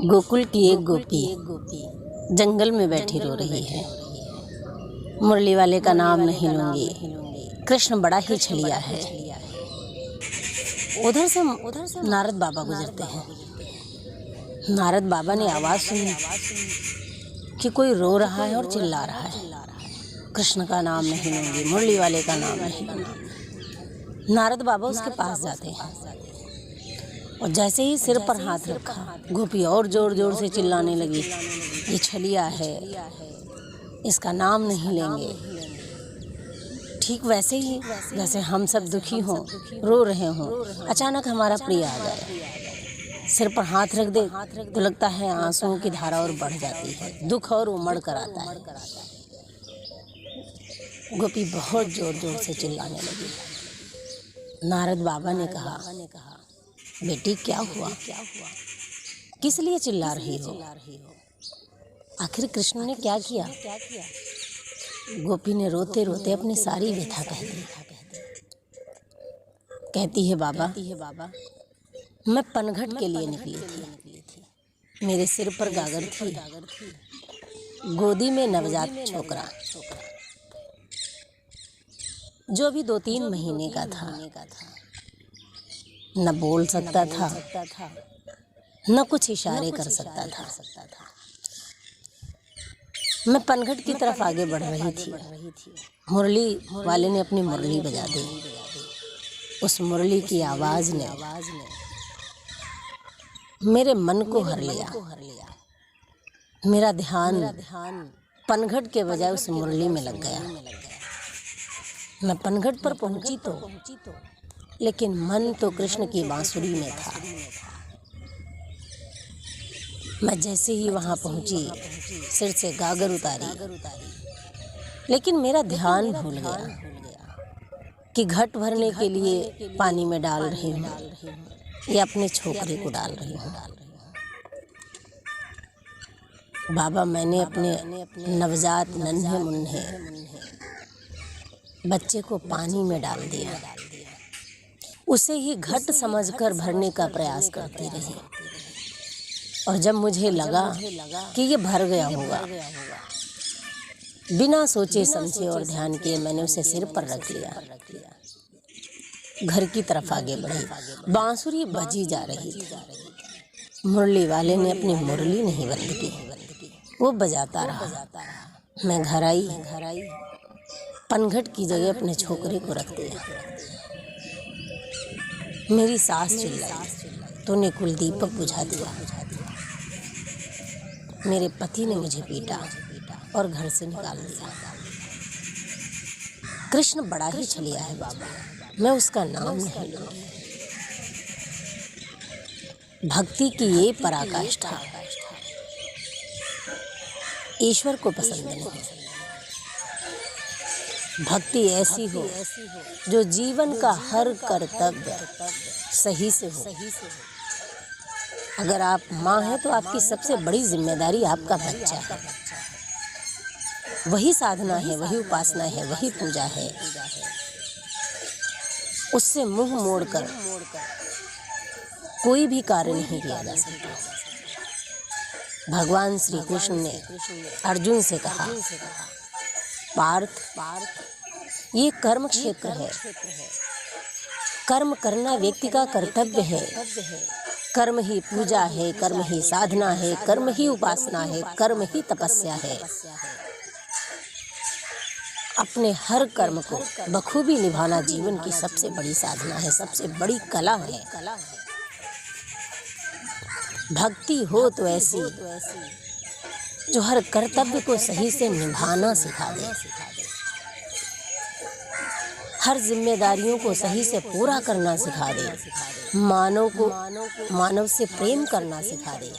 गोकुल की एक गोपी जंगल में बैठी रो रही है। मुरली वाले का नाम नहीं लूंगी, कृष्ण बड़ा ही छलिया है। उधर से नारद बाबा गुजरते हैं। नारद बाबा ने आवाज सुनी कि कोई रो रहा है और चिल्ला रहा है, कृष्ण का नाम नहीं लूंगी, मुरली वाले का नाम नहीं लूंगी। नारद बाबा उसके पास जाते हैं और जैसे ही सिर पर हाथ रखा, गोपी और जोर जोर से चिल्लाने लगी, ये छलिया है, इसका नाम नहीं लेंगे। ठीक वैसे ही जैसे हम सब दुखी हों, रो रहे हों, अचानक हमारा प्रिय आ जाए, सिर पर हाथ रख दे तो लगता है आंसुओं की धारा और बढ़ जाती है, दुख और उमड़ कर आता है। गोपी बहुत जोर जोर से चिल्लाने लगी। नारद बाबा ने कहा, बेटी क्या हुआ, किस लिए चिल्ला रही हो? आखिर कृष्ण ने क्या किया? गोपी ने रोते रोते अपनी सारी व्यथा कह दी। कहती है, बाबा मैं पनघट के लिए निकली थी। मेरे सिर पर गागर थी, गोदी में नवजात छोकरा जो अभी 2-3 महीने का था। न बोल सकता था, न कुछ इशारे कर सकता था। मैं पनघट की तरफ आगे बढ़ रही थी। मुरली वाले ने अपनी मुरली बजा दी। उस मुरली की आवाज ने मेरे मन को हर लिया। मेरा ध्यान पनघट के बजाय उस मुरली में लग गया। मैं पनघट पर पहुंची तो लेकिन मन तो कृष्ण की बांसुरी में था। मैं जैसे ही वहां पहुंची, सिर से गागर उतारी, लेकिन मेरा ध्यान भूल गया कि घट भरने के लिए पानी में डाल रही हूँ या अपने छोकरे को डाल रही हूँ। बाबा, मैंने अपने नवजात नन्हे मुन्ने बच्चे को पानी में डाल दिया। उसे ही घट समझकर भरने का प्रयास करती रही और जब मुझे लगा कि ये भर गया होगा, बिना सोचे समझे और ध्यान किए मैंने उसे सिर पर रख लिया। घर की तरफ आगे बढ़ी। बांसुरी बजी जा रही थी। मुरली वाले ने अपनी मुरली नहीं बंद की, वो बजाता रहा। मैं घर आई, पनघट की जगह अपने छोकरे को रख दिया। मेरी सास चिल्लाई तो ने कुल दीपक बुझा दिया। मेरे पति ने मुझे पीटा और घर से निकाल दिया। कृष्ण बड़ा ही छलिया है बाबा, मैं उसका नाम नहीं लूंगी। भक्ति की ये पराकाष्ठा ईश्वर को पसंद नहीं। भक्ति ऐसी हो जो जीवन का हर कर्तव्य सही से हो। अगर आप माँ हैं तो आपकी सबसे बड़ी जिम्मेदारी आपका बच्चा है। वही साधना है, वही उपासना है, वही पूजा है। उससे मुंह मोड़कर कोई भी कार्य नहीं किया जा सकता। भगवान श्री कृष्ण ने अर्जुन से कहा, पार्थ, ये कर्म क्षेत्र है। कर्म करना व्यक्ति का कर्तव्य है। कर्म ही पूजा है, कर्म ही साधना है, कर्म ही उपासना है, कर्म ही तपस्या है। अपने हर कर्म को बखूबी निभाना जीवन की सबसे बड़ी साधना है, सबसे बड़ी कला है। भक्ति हो तो ऐसी जो हर कर्तव्य को सही से निभाना सिखा दे, हर जिम्मेदारियों को सही से पूरा करना सिखा दे, मानव को मानव से प्रेम करना सिखा दे।